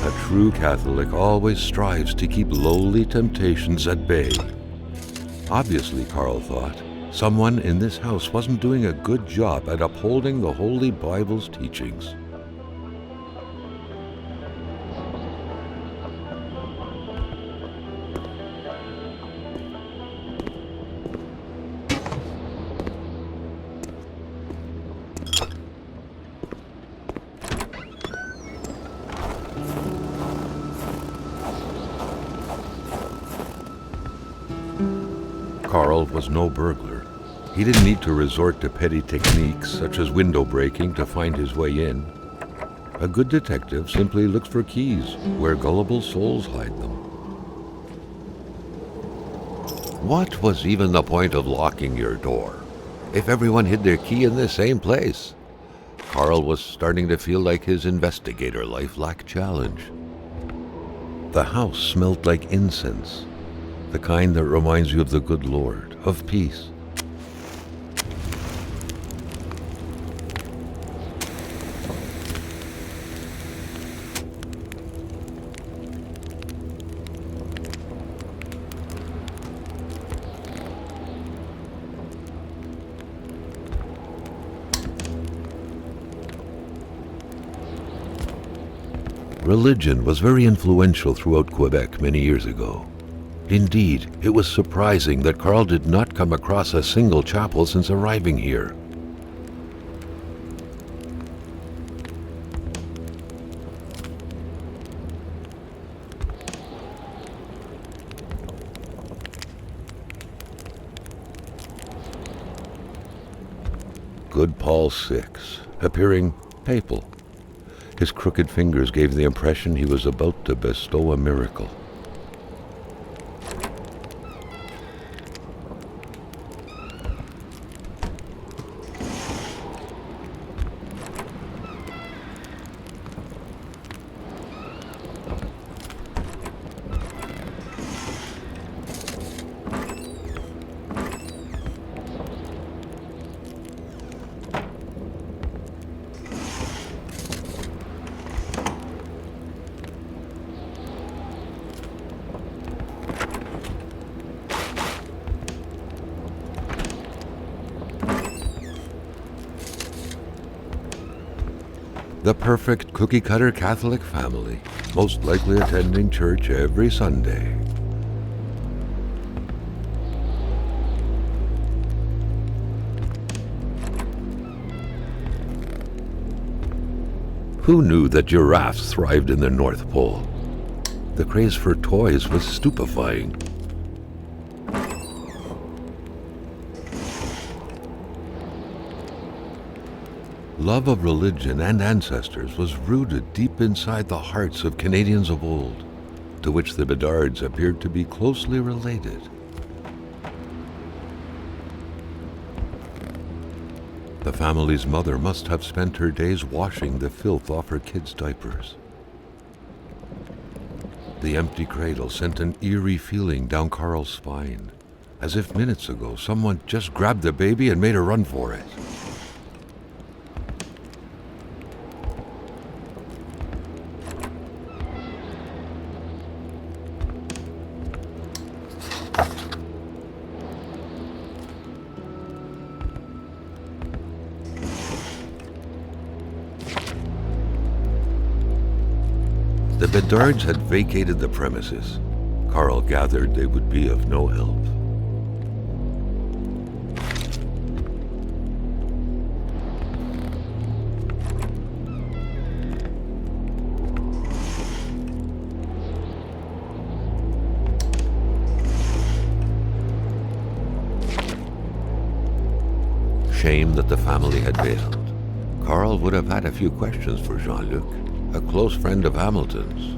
A true Catholic always strives to keep lowly temptations at bay. Obviously, Carl thought, someone in this house wasn't doing a good job at upholding the Holy Bible's teachings. Carl was no burglar. He didn't need to resort to petty techniques such as window breaking to find his way in. A good detective simply looks for keys where gullible souls hide them. What was even the point of locking your door if everyone hid their key in the same place? Carl was starting to feel like his investigator life lacked challenge. The house smelled like incense, the kind that reminds you of the good Lord, of peace. Religion was very influential throughout Quebec many years ago. Indeed, it was surprising that Carl did not come across a single chapel since arriving here. Good Paul VI, appearing papal. His crooked fingers gave the impression he was about to bestow a miracle. The perfect cookie-cutter Catholic family, most likely attending church every Sunday. Who knew that giraffes thrived in the North Pole? The craze for toys was stupefying. Love of religion and ancestors was rooted deep inside the hearts of Canadians of old, to which the Bedards appeared to be closely related. The family's mother must have spent her days washing the filth off her kids' diapers. The empty cradle sent an eerie feeling down Carl's spine, as if minutes ago someone just grabbed the baby and made a run for it. The Bedards had vacated the premises. Carl gathered they would be of no help. Shame that the family had bailed. Carl would have had a few questions for Jean-Luc, a close friend of Hamilton's.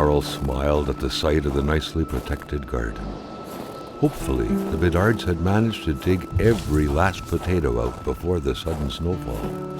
Carl smiled at the sight of the nicely protected garden. Hopefully, the Bedards had managed to dig every last potato out before the sudden snowfall.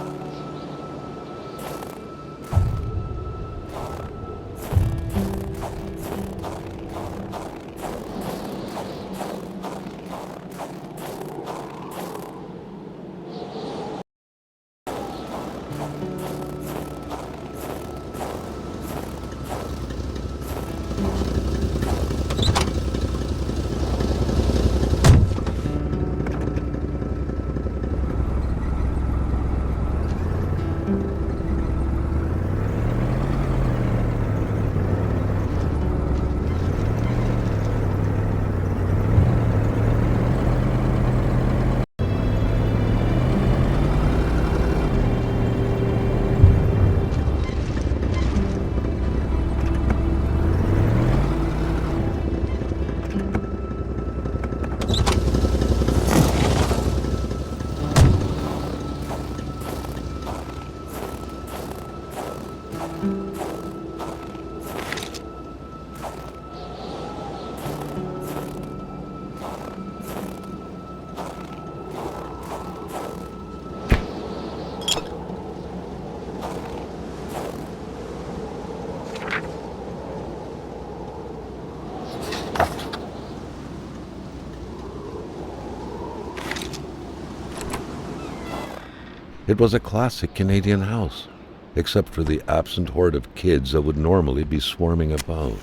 It was a classic Canadian house, except for the absent horde of kids that would normally be swarming about.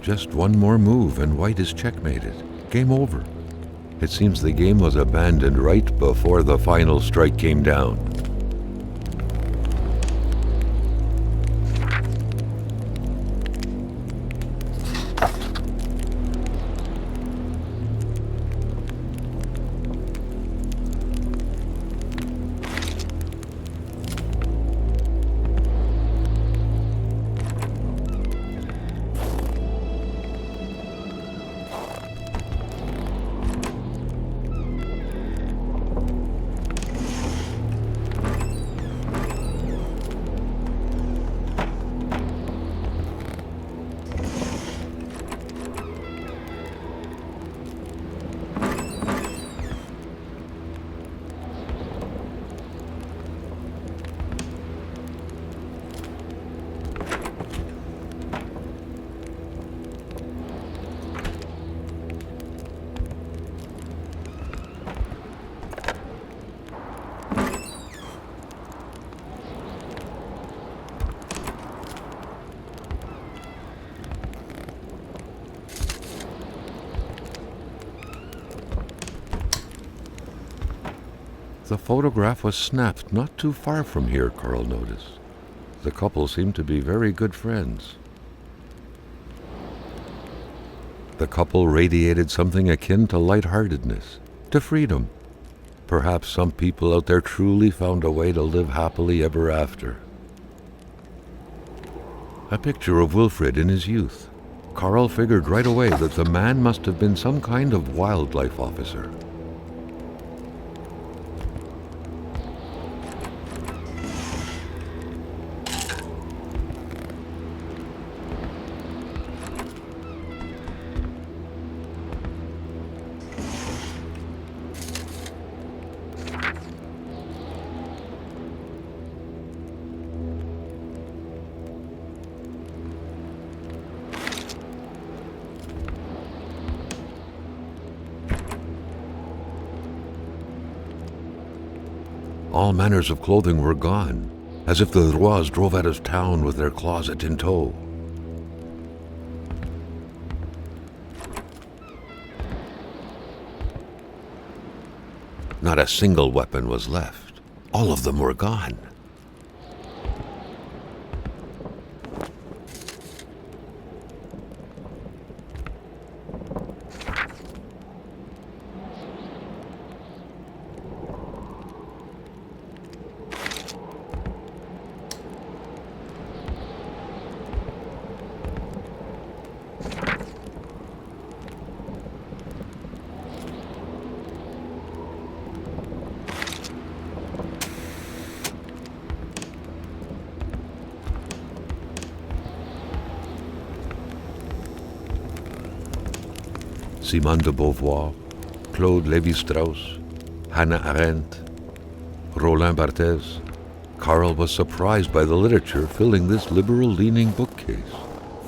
Just one more move and White is checkmated. Game over. It seems the game was abandoned right before the final strike came down. The photograph was snapped not too far from here, Carl noticed. The couple seemed to be very good friends. The couple radiated something akin to lightheartedness, to freedom. Perhaps some people out there truly found a way to live happily ever after. A picture of Wilfred in his youth. Carl figured right away that the man must have been some kind of wildlife officer. All manners of clothing were gone. as if the Rois drove out of town with their closet in tow. Not a single weapon was left. All of them were gone. Simone de Beauvoir, Claude Lévi-Strauss, Hannah Arendt, Roland Barthes. Carl was surprised by the literature filling this liberal-leaning bookcase.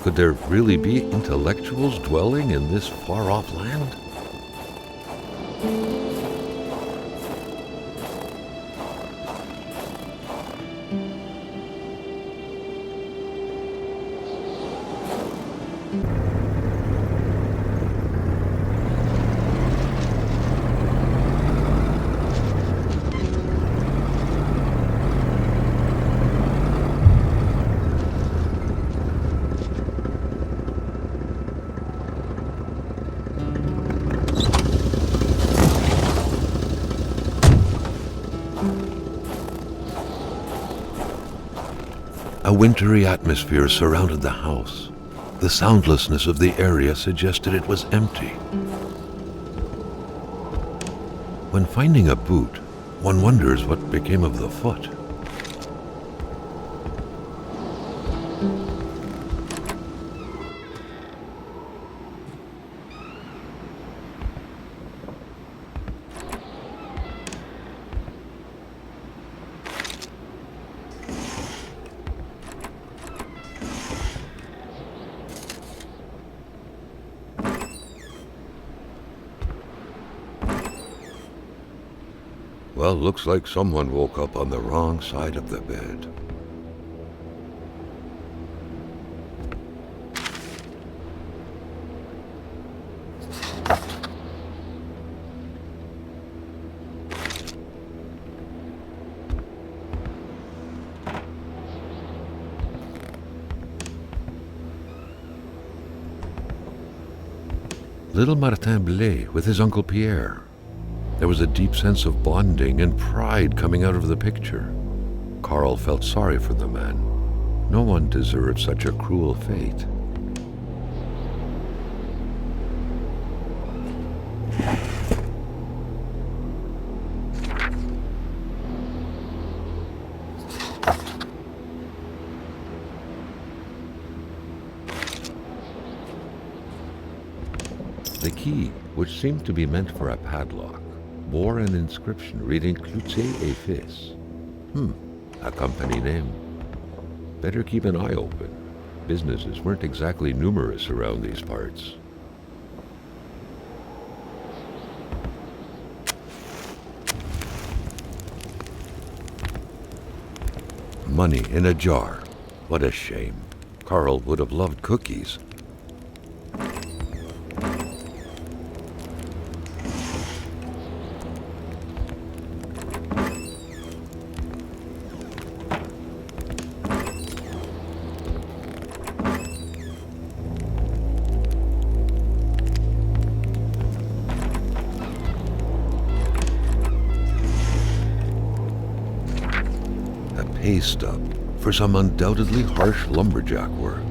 Could there really be intellectuals dwelling in this far-off land? A wintry atmosphere surrounded the house. The soundlessness of the area suggested it was empty. When finding a boot, one wonders what became of the foot. Well, looks like someone woke up on the wrong side of the bed. Little Martin Blais with his Uncle Pierre. There was a deep sense of bonding and pride coming out of the picture. Carl felt sorry for the man. No one deserved such a cruel fate. The key, which seemed to be meant for a padlock, bore an inscription reading Cloutier et Fils. A company name. Better keep an eye open. Businesses weren't exactly numerous around these parts. Money in a jar. What a shame. Carl would have loved cookies. Pay stub for some undoubtedly harsh lumberjack work.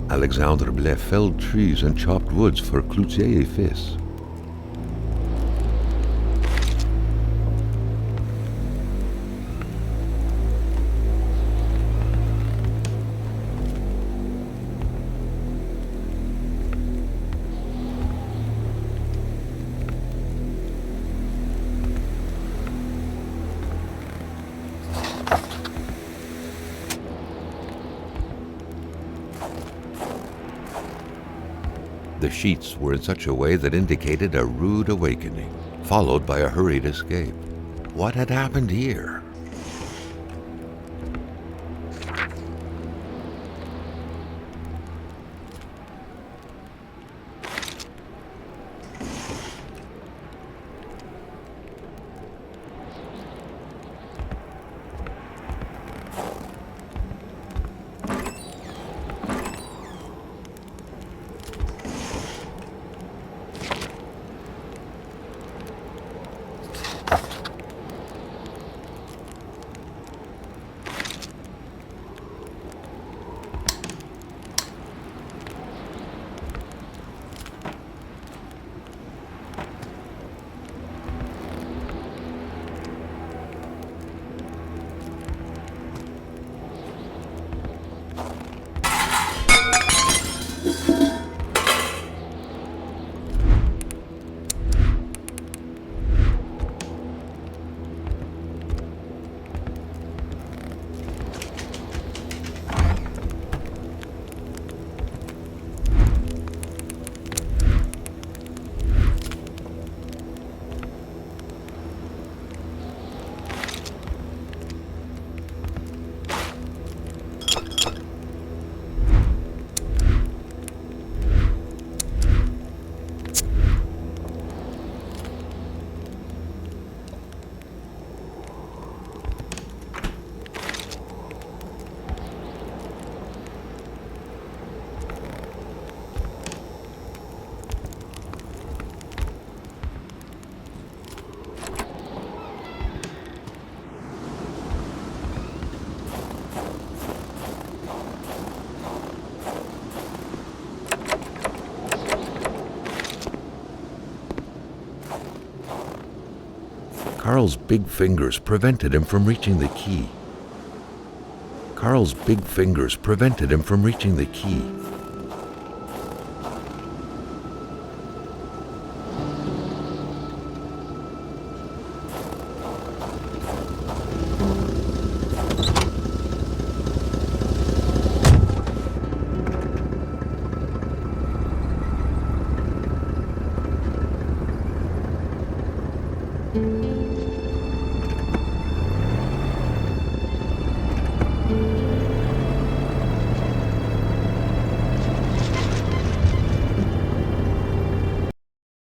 Alexandre Blais felled trees and chopped woods for Cloutier et Fils. The sheets were in such a way that indicated a rude awakening, followed by a hurried escape. What had happened here? Carl's big fingers prevented him from reaching the key. Carl's big fingers prevented him from reaching the key.